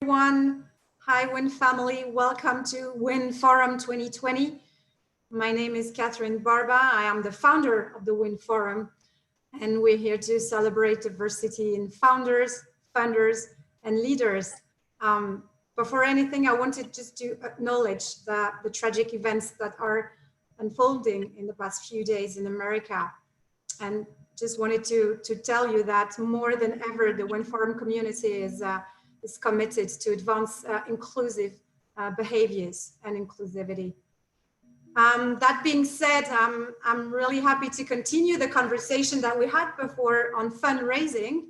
everyone. Hi, Win family. Welcome to Win Forum 2020. My name is Catherine Barba. I am the founder of the Win Forum, and we're here to celebrate diversity in founders, funders, and leaders. Before anything, I wanted just to acknowledge the tragic events that are unfolding in the past few days in America. And just wanted to tell you that more than ever, the Win Forum community is committed to advance inclusive behaviors and inclusivity. That being said, I'm really happy to continue the conversation that we had before on fundraising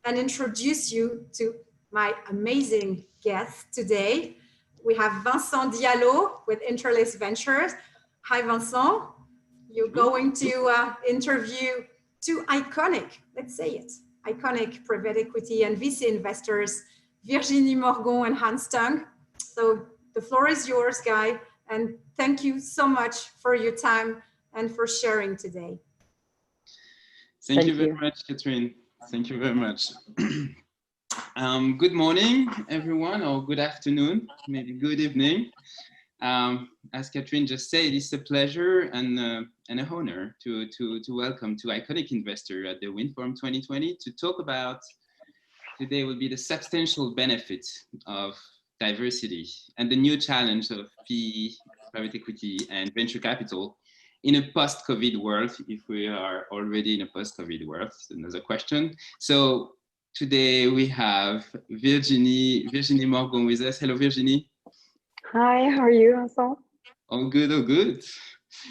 and introduce you to my amazing guest today. We have Vincent Diallo with Interlace Ventures. Hi, Vincent. You're going to interview two iconic, let's say it, iconic private equity and VC investors, Virginie Morgon and Tung. So the floor is yours, Guy, and thank you so much for your time and for sharing today. Thank you very much, Catherine. Thank you very much. Good morning, everyone, or good afternoon, maybe good evening. As Catherine just said, it's a pleasure and an honor to welcome two iconic investors at the Win Forum 2020 to talk about. Today will be the substantial benefits of diversity and the new challenge of PE, private equity, and venture capital in a post-COVID world, if we are already in a post-COVID world. That's another question. So today we have Virginie Morgon with us. Hello, Virginie. Hi, how are you, Vincent? All good, all good.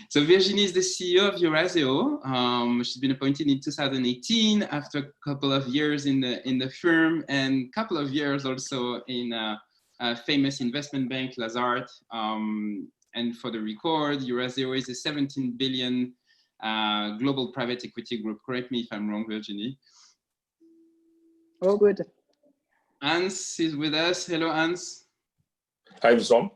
So Virginie is the CEO of Eurazeo. She's been appointed in 2018 after a couple of years in the firm and a couple of years also in a famous investment bank, Lazard. And for the record, Eurazeo is a 17 billion global private equity group. Correct me if I'm wrong, Virginie. Oh, good. Hans is with us. Hello, Hans. Hi, Vincent.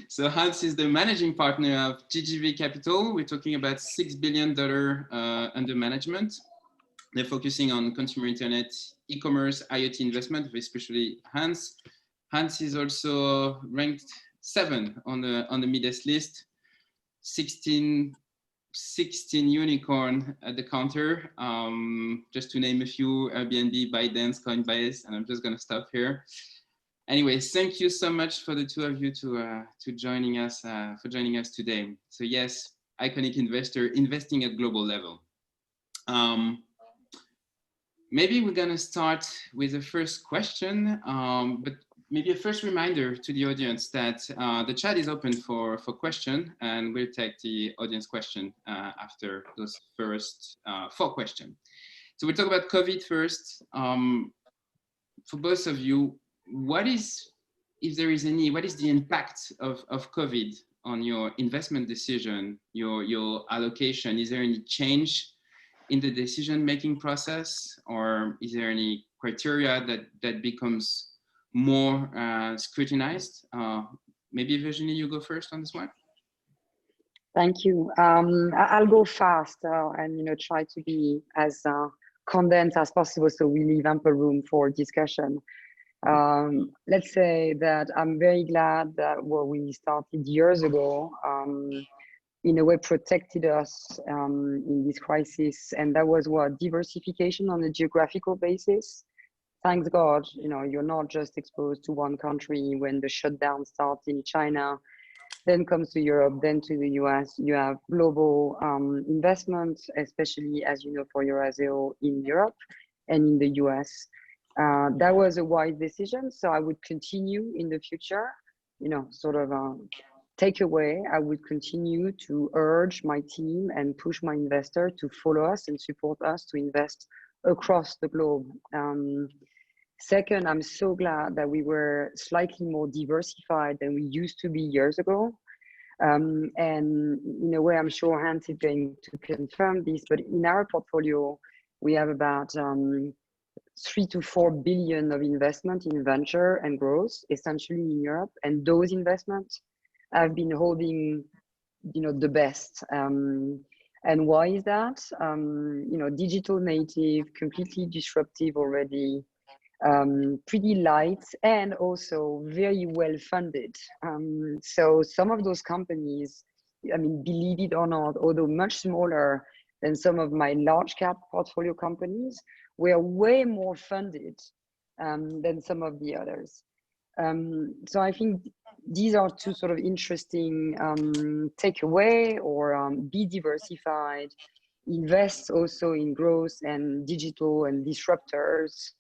So Hans is the managing partner of GGV Capital. We're talking about $6 billion under management. They're focusing on consumer internet, e-commerce, IoT investment, especially Hans. Hans is also ranked 7 on the Midas list, 16 unicorn at the counter. Just to name a few: Airbnb, ByteDance, Coinbase, and I'm just gonna stop here. Anyway, thank you so much for the two of you to joining us today. So yes, iconic investor investing at global level. Maybe we're gonna start with the first question, but maybe a first reminder to the audience that the chat is open for question, and we'll take the audience question after those first 4 questions. So we'll talk about COVID first. For both of you, what is, if there is any, what is the impact of COVID on your investment decision, your allocation? Is there any change in the decision-making process, or is there any criteria that becomes more scrutinized? Maybe Virginie, you go first on this one. Thank you. I'll go fast and try to be as condensed as possible so we leave ample room for discussion. Let's say that I'm very glad that what we started years ago in a way protected us in this crisis, and that was what diversification on a geographical basis. Thanks God, you're not just exposed to one country. When the shutdown starts in China, then comes to Europe, then to the US, you have global investment, especially, as you know, for Eurazeo in Europe and in the US. That was a wise decision. So I would continue in the future, sort of takeaway. I would continue to urge my team and push my investor to follow us and support us to invest across the globe. Second, I'm so glad that we were slightly more diversified than we used to be years ago. And in a way, I'm sure Hans is going to confirm this, but in our portfolio, we have about 3 to 4 billion of investment in venture and growth, essentially in Europe. And those investments have been holding, the best. And why is that? Digital native, completely disruptive already, pretty light, and also very well funded. So some of those companies, I mean, believe it or not, although much smaller than some of my large cap portfolio companies, were way more funded than some of the others. So I think these are two sort of interesting takeaway, or be diversified, invest also in growth and digital and disruptors,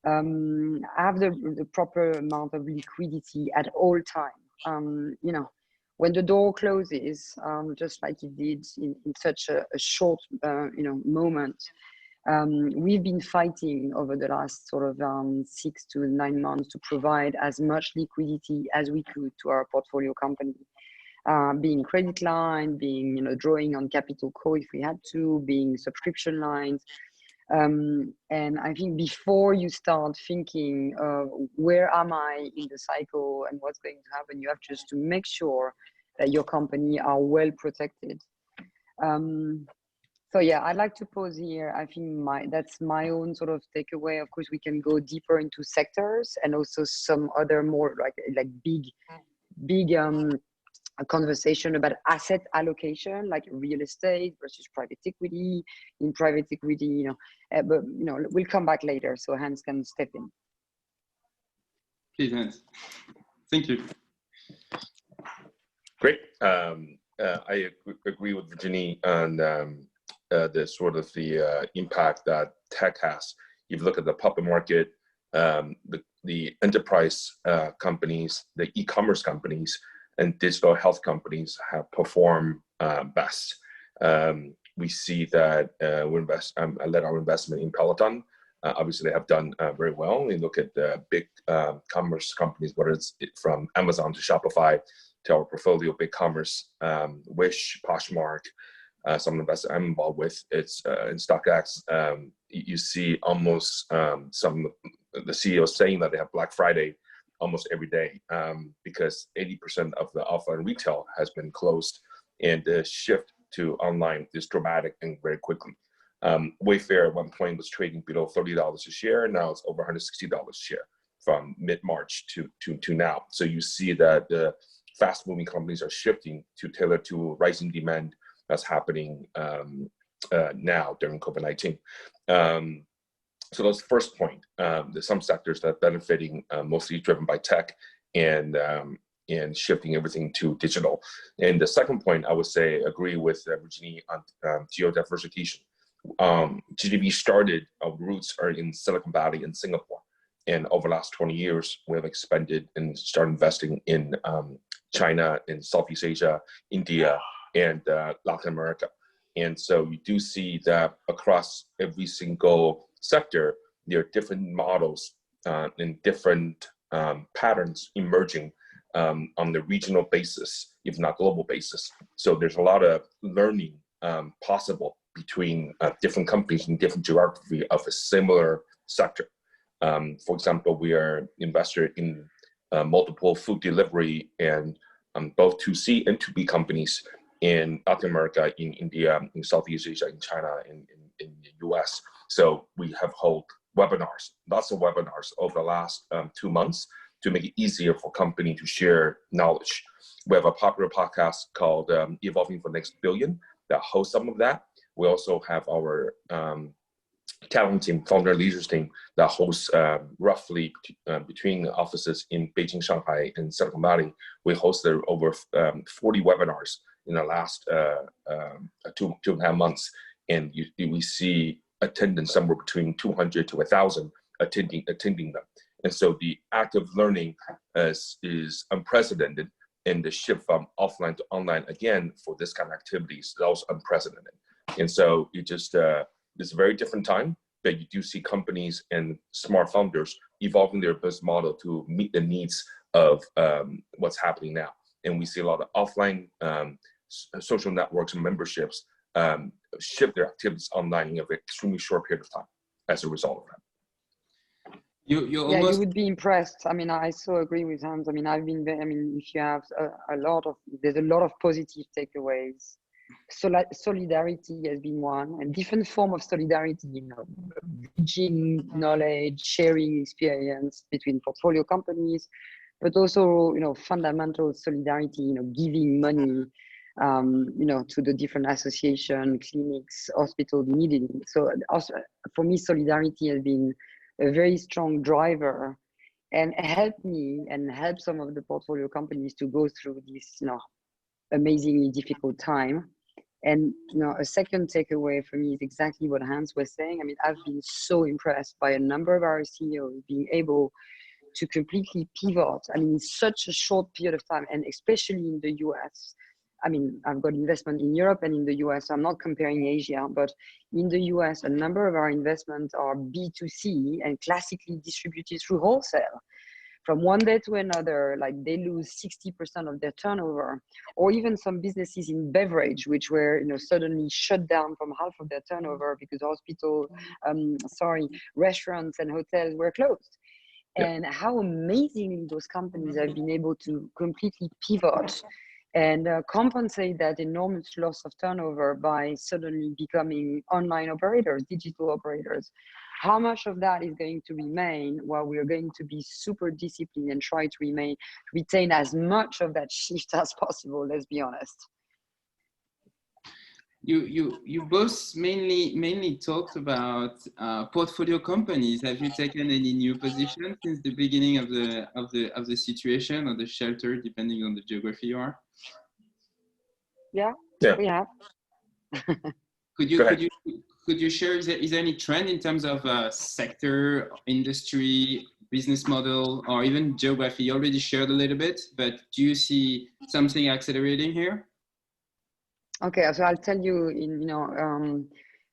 have the proper amount of liquidity at all time. You know, when the door closes, just like it did in such a short moment, we've been fighting over the last sort of 6 to 9 months to provide as much liquidity as we could to our portfolio company, being credit line, being drawing on capital call if we had to, being subscription lines. And I think before you start thinking where am I in the cycle and what's going to happen, you have just to make sure that your company are well protected. So yeah, I'd like to pause here. I think that's my own sort of takeaway. Of course, we can go deeper into sectors and also some other more like big a conversation about asset allocation, like real estate versus private equity. In private equity, but we'll come back later, so Hans can step in. Please, Hans. Thank you. Great. I agree with Virginie on the sort of the impact that tech has. If you look at the public market, the enterprise companies, the e-commerce companies, and digital health companies have performed best. We see that I led our investment in Peloton. Obviously, they have done very well. We look at the big commerce companies, whether it's from Amazon to Shopify to our portfolio, big commerce, Wish, Poshmark, some of the investments I'm involved with. It's in StockX. You see almost some the CEOs saying that they have Black Friday almost every day, because 80% of the offline retail has been closed, and the shift to online is dramatic and very quickly. Wayfair at one point was trading below $30 a share, now it's over $160 a share from mid-March to now. So you see that the fast-moving companies are shifting to tailor to rising demand that's happening now during COVID-19. So that's the first point. There's some sectors that are benefiting, mostly driven by tech and shifting everything to digital. And the second point, I would say, agree with Virginie on geo-diversification. GDP started, our roots are in Silicon Valley and Singapore. And over the last 20 years, we have expanded and started investing in China, in Southeast Asia, India, and Latin America. And so you do see that across every single sector, there are different models and different patterns emerging on the regional basis, if not global basis. So there's a lot of learning possible between different companies in different geography of a similar sector. For example, we are invested in multiple food delivery and both 2C and 2B companies in Latin America, in India, in Southeast Asia, in China, in the US. So we have held webinars, lots of webinars over the last 2 months to make it easier for company to share knowledge. We have a popular podcast called Evolving for the Next Billion that hosts some of that. We also have our talent team, founder leaders team that hosts roughly between offices in Beijing, Shanghai, and Silicon Valley. We hosted over 40 webinars in the last 2.5 months, and we see attendance somewhere between 200 to 1,000 attending them. And so the active learning is unprecedented, and the shift from offline to online again for this kind of activities is also unprecedented. And so it just it's a very different time, but you do see companies and smart founders evolving their business model to meet the needs of what's happening now. And we see a lot of offline social networks and memberships shift their activities online in an extremely short period of time as a result of that. You would be impressed. I mean, I so agree with Hans. I mean, if you have there's a lot of positive takeaways. Solidarity has been one, and different form of solidarity, bridging knowledge, sharing experience between portfolio companies, but also, fundamental solidarity, giving money, to the different association, clinics, hospitals needing. So also, for me, solidarity has been a very strong driver and helped me and helped some of the portfolio companies to go through this, amazingly difficult time. And a second takeaway for me is exactly what Hans was saying. I mean, I've been so impressed by a number of our CEOs being able to completely pivot. I mean, in such a short period of time, and especially in the US. I mean, I've got investment in Europe and in the US. I'm not comparing Asia, but in the US, a number of our investments are B2C and classically distributed through wholesale. From one day to another, like they lose 60% of their turnover, or even some businesses in beverage, which were suddenly shut down from half of their turnover because restaurants and hotels were closed. And how amazingly those companies have been able to completely pivot and compensate that enormous loss of turnover by suddenly becoming online operators, digital operators. How much of that is going to remain while we're going to be super disciplined and try to retain as much of that shift as possible, let's be honest. You both mainly talked about portfolio companies. Have you taken any new positions since the beginning of the situation or the shelter, depending on the geography you are? Yeah. We have. Could you share, is there any trend in terms of sector, industry, business model, or even geography? You already shared a little bit, but do you see something accelerating here? Okay, so I'll tell you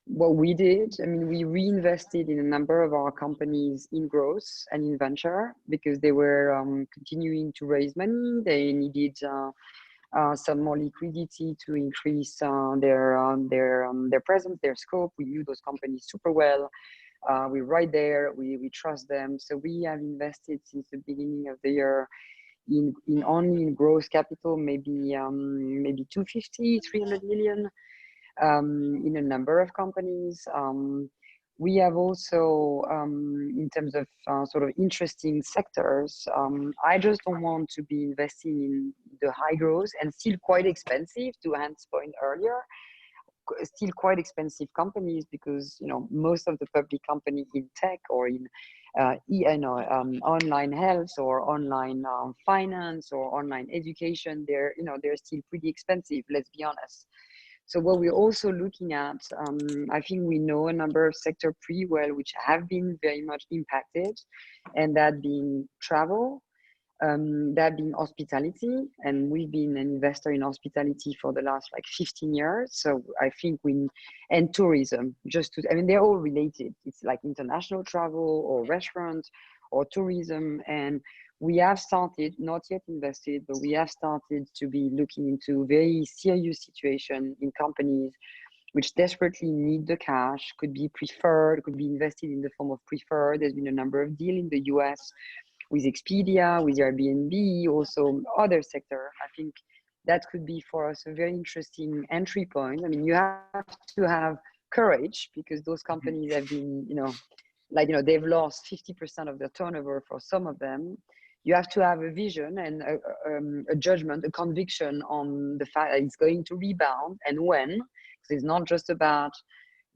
what we did. I mean, we reinvested in a number of our companies in growth and in venture because they were continuing to raise money. They needed some more liquidity to increase their presence, their scope. We knew those companies super well. We're right there. We trust them. So we have invested since the beginning of the year in only in growth capital, maybe 250, 300 million in a number of companies. We have also, in terms of sort of interesting sectors, I just don't want to be investing in the high growth and still quite expensive, to Hans' point earlier, still quite expensive companies because, most of the public companies in tech or in online health or online finance or online education, they're still pretty expensive, let's be honest. So what we're also looking at, I think we know a number of sectors pretty well, which have been very much impacted, and that being travel, that being hospitality, and we've been an investor in hospitality for the last 15 years. So I think and tourism, they're all related. It's like international travel or restaurant or tourism. And we have started, not yet invested, but we have started to be looking into very serious situation in companies which desperately need the cash, could be preferred, could be invested in the form of preferred. There's been a number of deals in the US with Expedia, with Airbnb, also other sector. I think that could be for us a very interesting entry point. I mean, you have to have courage because those companies have been, they've lost 50% of their turnover for some of them. You have to have a vision and a judgment, a conviction on the fact that it's going to rebound and when. Because it's not just about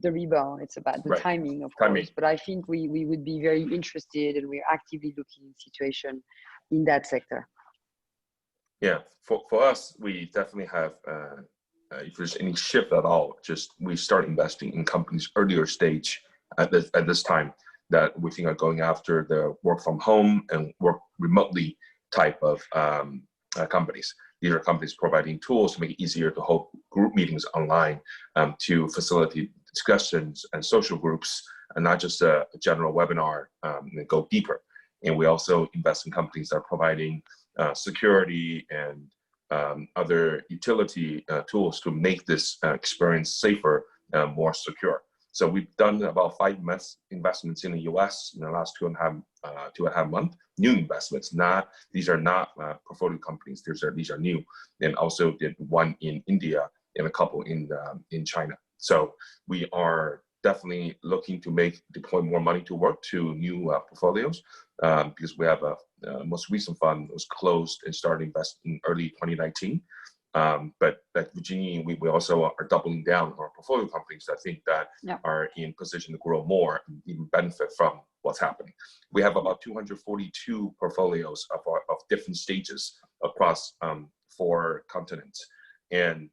the rebound, it's about the timing, of course. But I think we would be very interested, and we're actively looking at situation in that sector. Yeah, for us, we definitely have, if there's any shift at all, just we start investing in companies earlier stage at this time that we think are going after the work from home and work remotely type of companies. These are companies providing tools to make it easier to hold group meetings online, to facilitate discussions and social groups, and not just a general webinar, and go deeper. And we also invest in companies that are providing security and other utility tools to make this experience safer, more secure. So we've done about 5 investments in the US in the last 2.5 months. New investments. These are not portfolio companies. These are new, and also did one in India and a couple in China. So we are definitely looking to deploy more money to work to new portfolios, because we have a most recent fund was closed and started investing in early 2019. But like Virginie, we also are doubling down on our portfolio companies. I think that are in position to grow more and even benefit from what's happening. We have about 242 portfolios of different stages across 4 continents. And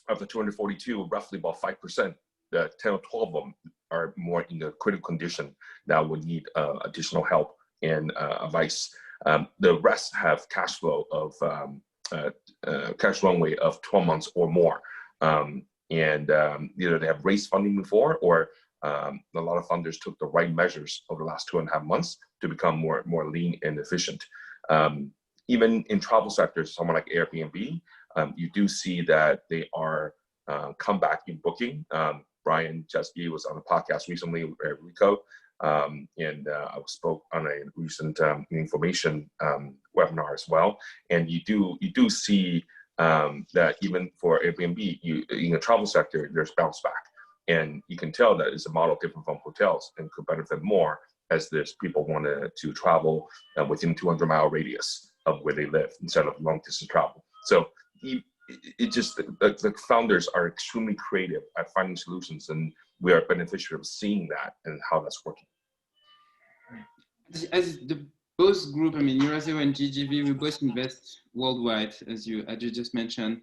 of the 242, roughly about 5%, 10 or 12 of them are more in the critical condition that would need additional help and advice. The rest have cash flow of cash runway of 12 months or more. Either they have raised funding before, or a lot of funders took the right measures over the last 2.5 months to become more lean and efficient. Even in travel sectors, someone like Airbnb, you do see that they are come back in booking. Brian Chesky was on a podcast recently with Rico, and I spoke on a recent information webinar as well. And you do see that even for Airbnb, in the travel sector, there's bounce back, and you can tell that it's a model different from hotels and could benefit more as there's people want to travel within 200-mile radius of where they live instead of long distance travel. So the founders are extremely creative at finding solutions, and we are beneficiary of seeing that and how that's working. As the both group, I mean, Eurazeo and GGV, we both invest worldwide, as you just mentioned.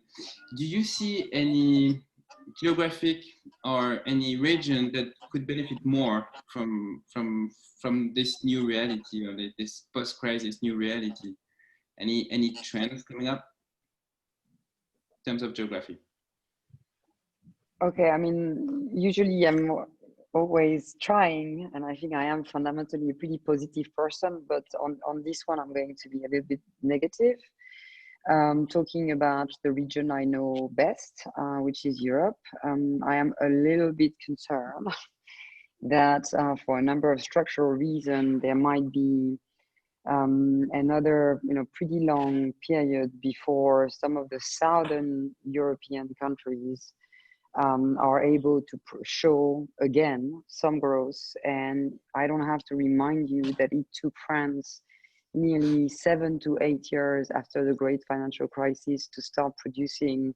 Do you see any geographic or any region that could benefit more from this new reality, or this post-crisis new reality? Any trends coming up in terms of geography? Okay, I mean, usually I'm always trying, and I think I am fundamentally a pretty positive person, but on this one, I'm going to be a little bit negative. Talking about the region I know best, which is Europe, I am a little bit concerned that for a number of structural reasons, there might be another pretty long period before some of the southern European countries are able to show again some growth. And I don't have to remind you that it took France nearly 7 to 8 years after the great financial crisis to start producing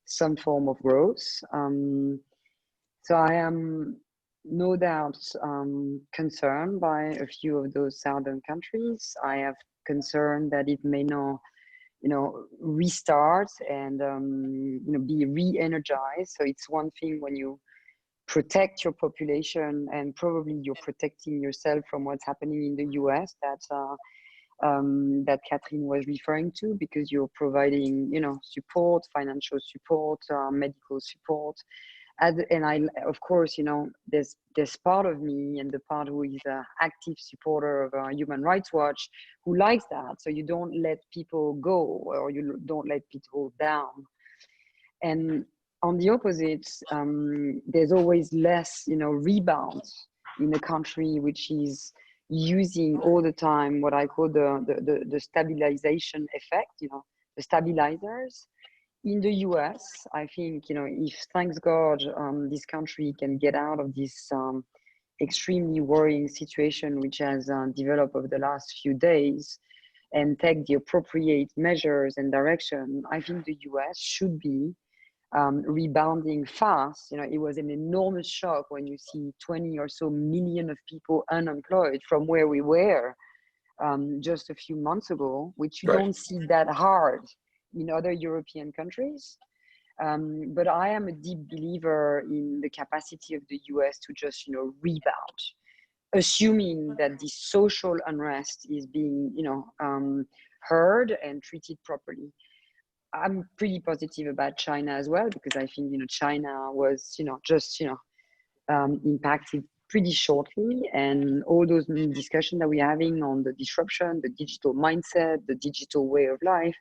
some form of growth. So I am no doubt concerned by a few of those southern countries. I have concern that it may not restart and be re-energized. So it's one thing when you protect your population, and probably you're protecting yourself from what's happening in the US that Catherine was referring to, because you're providing support, financial support, medical support. And I, of course, there's part of me, and the part who is an active supporter of Human Rights Watch, who likes that. So you don't let people go, or you don't let people down. And on the opposite, there's always less, rebound in a country which is using all the time what I call the stabilization effect, the stabilizers. In the US, I think, if, thanks God, this country can get out of this extremely worrying situation which has developed over the last few days, and take the appropriate measures and direction, I think the US should be rebounding fast. It was an enormous shock when you see 20 or so million of people unemployed from where we were just a few months ago, which you don't see that hard in other European countries. But I am a deep believer in the capacity of the US to just, rebound, assuming that the social unrest is being, heard and treated properly. I'm pretty positive about China as well, because I think, China was, impacted pretty shortly, and all those discussions that we're having on the disruption, the digital mindset, the digital way of life,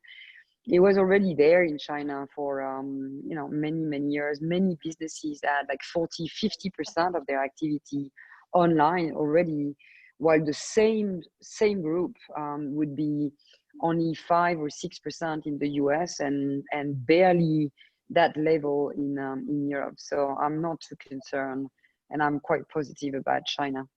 it was already there in China for many years. Many businesses had like 40-50% of their activity online already, while the same group would be only 5 or 6% in the US, and barely that level in Europe. So I'm not too concerned and I'm quite positive about China.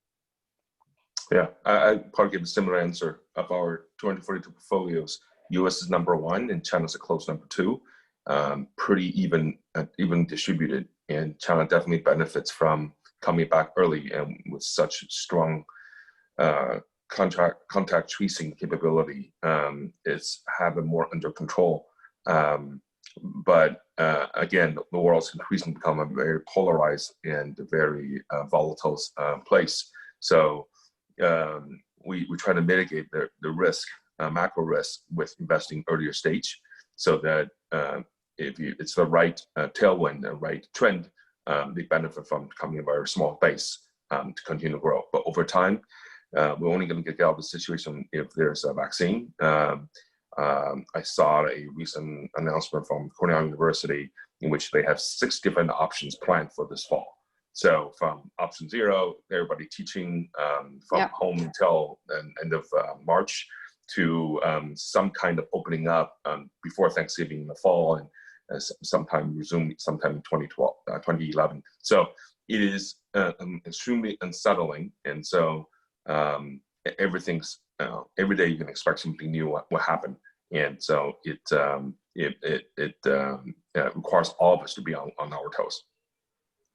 Yeah, I probably give a similar answer. Of our 242 portfolios, US is number 1 and China's a close number 2. Pretty even distributed, and China definitely benefits from coming back early and with such strong contact tracing capability. It's having more under control. But again, the world's increasingly become a very polarized and very volatile place. So we try to mitigate the risk, macro risk, with investing earlier stage, so that if it's the right tailwind, the right trend, they benefit from coming in a very small base to continue to grow. But over time, we're only going to get out of the situation if there's a vaccine. I saw a recent announcement from Cornell University in which they have 6 different options planned for this fall. So from option 0, everybody teaching from home until end of March, to some kind of opening up before Thanksgiving in the fall, and sometime resume sometime in 2011. So it is extremely unsettling, and so everything's every day you can expect something new will happen, and so it requires all of us to be on our toes.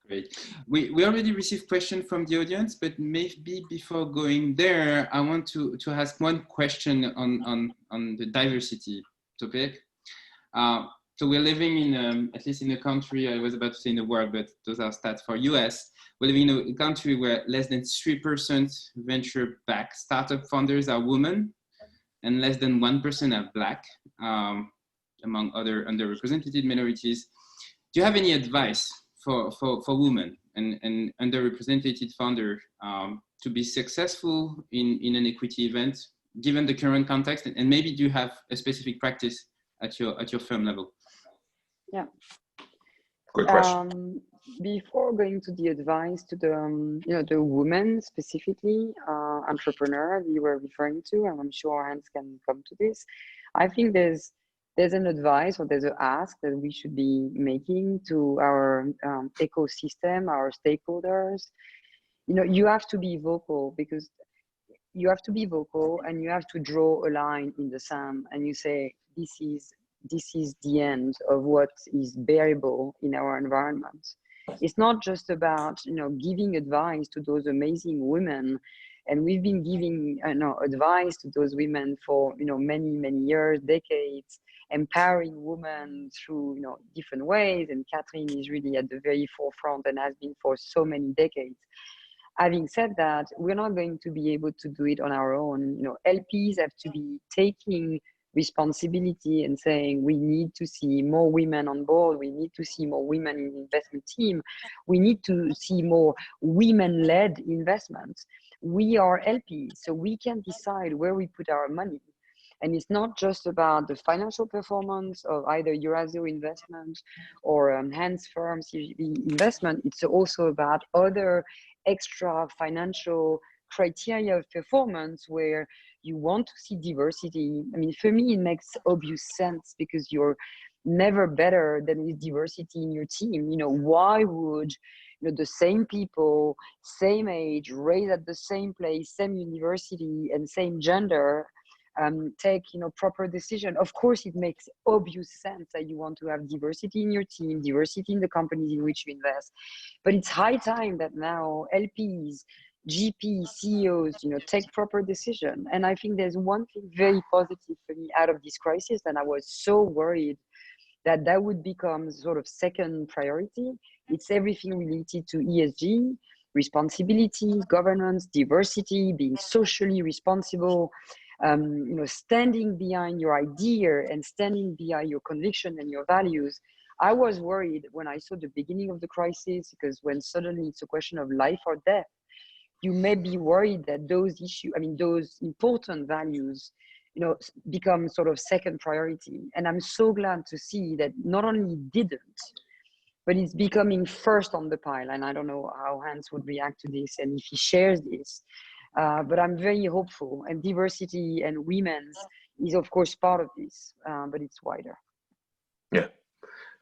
Great. We already received questions from the audience, but maybe before going there, I want to ask one question on the diversity topic. So we're living in, at least in a country, I was about to say in the world, but those are stats for US. We're living in a country where less than 3% venture-backed startup founders are women, and less than 1% are Black, among other underrepresented minorities. Do you have any advice for women and underrepresented founder to be successful in an equity event, given the current context? And maybe do you have a specific practice at your firm level? Yeah. Good question. Before going to the advice to the the women specifically, entrepreneur you were referring to, and I'm sure Hans can come to this. I think there's an advice, or there's an ask that we should be making to our ecosystem, our stakeholders. You have to be vocal, because you have to be vocal, and you have to draw a line in the sand, and you say, this is the end of what is bearable in our environment. It's not just about giving advice to those amazing women, and we've been giving advice to those women for many years, decades, empowering women through different ways, and Catherine is really at the very forefront and has been for so many decades. Having said that, we're not going to be able to do it on our own. LPs have to be taking responsibility and saying, we need to see more women on board, we need to see more women in the investment team, we need to see more women-led investments. We are LPs, so we can decide where we put our money. And it's not just about the financial performance of either Eurazeo Investment or Hans firm CGB Investment. It's also about other extra financial criteria of performance where you want to see diversity. I mean, for me, it makes obvious sense, because you're never better than with diversity in your team. Why would the same people, same age, raised at the same place, same university, and same gender take proper decision? Of course, it makes obvious sense that you want to have diversity in your team, diversity in the companies in which you invest. But it's high time that now LPs, GP, CEOs, take proper decision. And I think there's one thing very positive for me out of this crisis, and I was so worried that would become sort of second priority. It's everything related to ESG, responsibility, governance, diversity, being socially responsible, standing behind your idea and standing behind your conviction and your values. I was worried when I saw the beginning of the crisis, because when suddenly it's a question of life or death, you may be worried that those issues, those important values, become sort of second priority. And I'm so glad to see that not only it didn't, but it's becoming first on the pile. And I don't know how Hans would react to this and if he shares this, but I'm very hopeful. And diversity and women's is of course part of this, but it's wider. Yeah,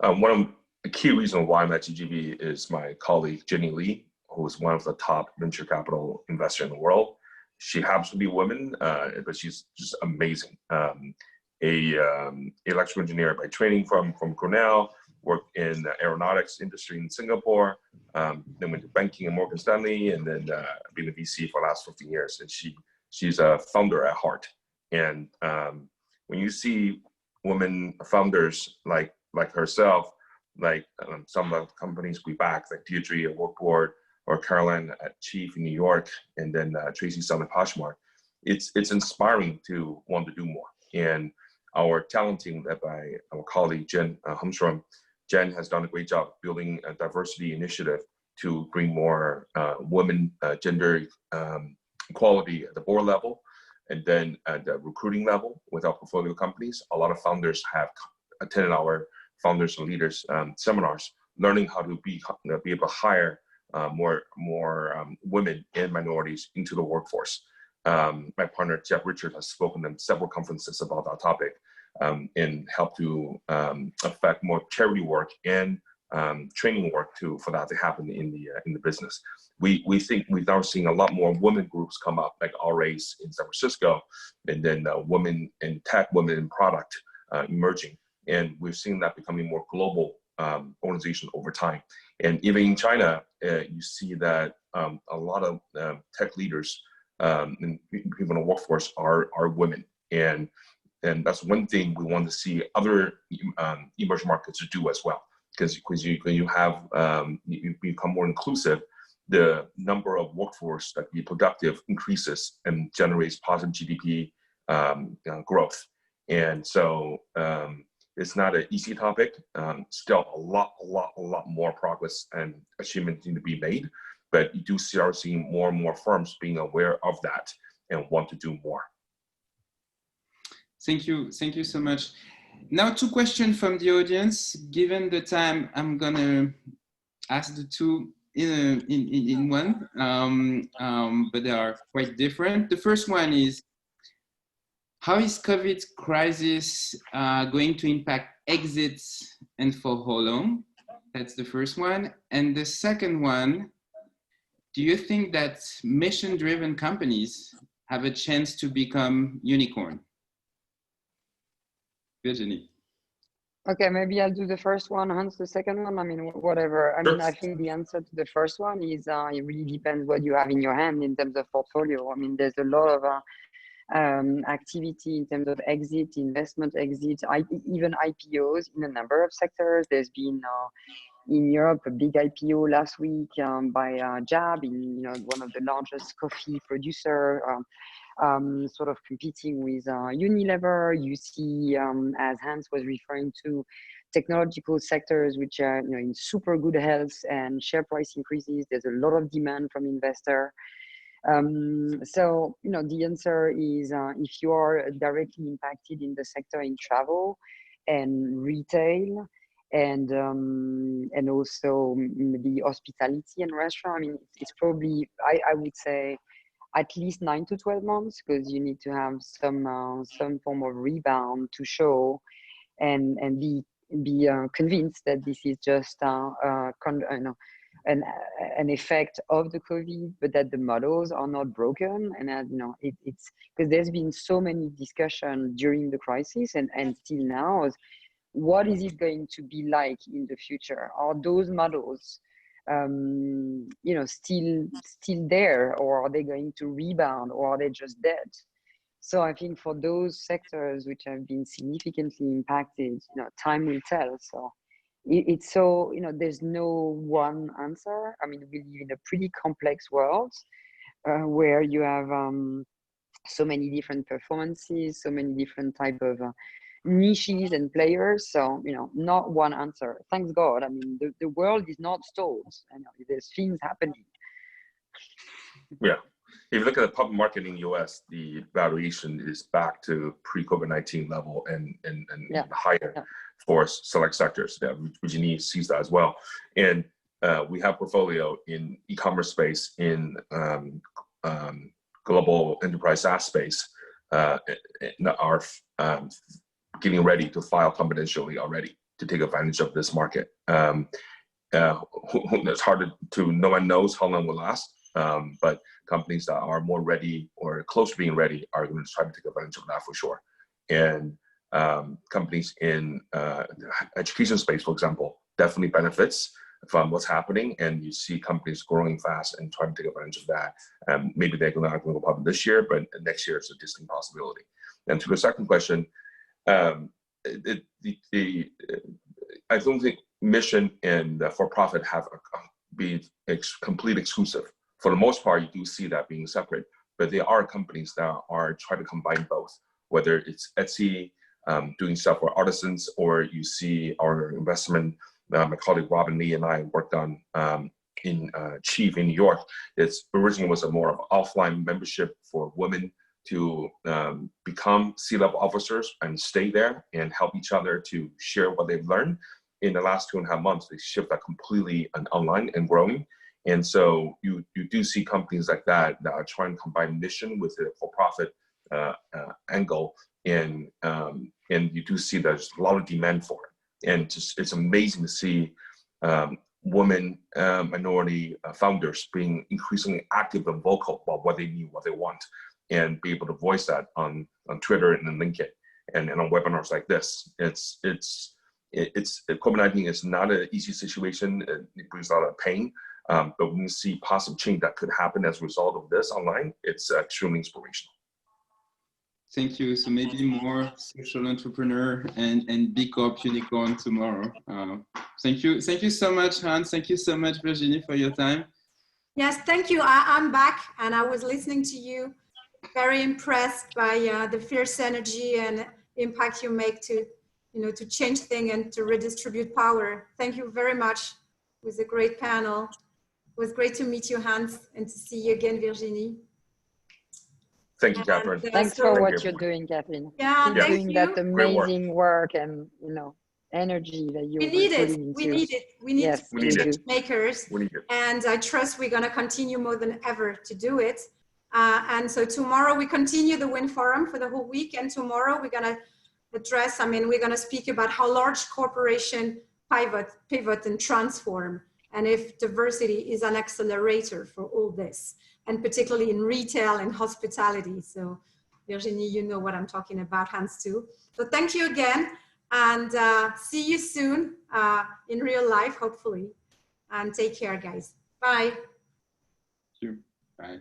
one of the key reasons why I'm at GGB is my colleague Jenny Lee, who's one of the top venture capital investors in the world. She happens to be a woman, but she's just amazing. Electrical engineer by training from Cornell, worked in the aeronautics industry in Singapore, then went to banking in Morgan Stanley, and then been a VC for the last 15 years. And she's a founder at heart. And when you see women founders like herself, like some of the companies we back, like Deirdre at Workboard, or Caroline at Chief in New York, and then Tracy Sun at Poshmark, it's inspiring to want to do more. And our talent team led by our colleague Jen Humstrom, Jen has done a great job building a diversity initiative to bring more women, gender equality at the board level, and then at the recruiting level with our portfolio companies. A lot of founders have attended our founders and leaders seminars, learning how to be able to hire more women and minorities into the workforce. My partner Jeff Richard has spoken at several conferences about that topic, and help to affect more charity work and training work for that to happen in the business. We think we're now seeing a lot more women groups come up, like RAs in San Francisco, and then women in tech, women in product emerging, and we've seen that becoming more global organization over time. And even in China, you see that a lot of tech leaders and people in the workforce are women, and that's one thing we want to see other emerging markets to do as well. Because you have you become more inclusive, the number of workforce that be productive increases and generates positive GDP growth. And so it's not an easy topic. Still a lot more progress and achievements need to be made. But you do start seeing more and more firms being aware of that and want to do more. Thank you so much. Now, 2 questions from the audience. Given the time, I'm gonna ask the 2 in one, but they are quite different. The first one is, how is COVID crisis going to impact exits, and for how long? That's the first one. And the second one, do you think that mission-driven companies have a chance to become unicorn? Virginie. Okay, maybe I'll do the first one, Hans the second one. I mean, whatever. I mean, I think the answer to the first one is it really depends what you have in your hand in terms of portfolio. I mean, there's a lot of activity in terms of exit, investment exit, even IPOs in a number of sectors. There's been in Europe a big IPO last week by Jab, in one of the largest coffee producer. Sort of competing with Unilever. You see, as Hans was referring to, technological sectors which are in super good health and share price increases. There's a lot of demand from investor. So the answer is if you are directly impacted in the sector in travel and retail and also maybe hospitality and restaurant. I mean, it's probably I would say at least 9 to 12 months, because you need to have some form of rebound to show, and be convinced that this is just an effect of the COVID, but that the models are not broken, and that it's because there's been so many discussions during the crisis and still now. What is it going to be like in the future? Are those models still there, or are they going to rebound, or are they just dead? So I think for those sectors which have been significantly impacted, time will tell. So it's so, there's no one answer. I mean, we live in a pretty complex world where you have so many different performances, so many different type of niches and players. So not one answer, thanks God. I mean, the world is not stalled. There's things happening. Yeah, if you look at the public market in the US, the valuation is back to pre-COVID-19 level and higher for select sectors. Virginie sees that as well. And we have portfolio in e-commerce space, in global enterprise SaaS space, are getting ready to file confidentially already to take advantage of this market. it's hard to, no one knows how long it will last. But companies that are more ready or close to being ready are going to try to take advantage of that for sure. And companies in education space, for example, definitely benefits from what's happening, and you see companies growing fast and trying to take advantage of that. Maybe they're not going to go public this year, but next year is a distinct possibility. And to the second question, I don't think mission and for-profit have been complete exclusive. For the most part, you do see that being separate, but there are companies that are trying to combine both, whether it's Etsy, doing stuff for artisans, or you see our investment, my colleague Robin Lee and I worked on in Chief in New York. It's originally was a more of offline membership for women to become C-level officers and stay there and help each other to share what they've learned. In the last 2.5 months, they shift that completely online and growing. And so you do see companies like that that are trying to combine mission with a for-profit angle, and you do see there's a lot of demand for it. And just it's amazing to see women, minority founders being increasingly active and vocal about what they need, what they want, and be able to voice that on Twitter and on LinkedIn and on webinars like this. It's COVID-19 is not an easy situation. It brings a lot of pain, but when you see positive change that could happen as a result of this online, it's extremely inspirational. Thank you. So maybe more social entrepreneur and big corp unicorn tomorrow. Thank you. Thank you so much, Hans. Thank you so much, Virginie, for your time. Yes, thank you. I'm back, and I was listening to you. Very impressed by the fierce energy and impact you make to, to change things and to redistribute power. Thank you very much. It was a great panel. It was great to meet you, Hans, and to see you again, Virginie. Thank you, Catherine. Thanks for what you're doing, Catherine. Yeah, you're doing that amazing work and energy that you we need it. We need it. We need to be change makers. And I trust we're going to continue more than ever to do it. And so tomorrow we continue the Win Forum for the whole week. And tomorrow we're going to address, we're going to speak about how large corporations pivot and transform, and if diversity is an accelerator for all this, and particularly in retail and hospitality. So Virginie, you know what I'm talking about, Hans too. So thank you again, and see you soon in real life, hopefully. And take care, guys. Bye. Sure. Bye.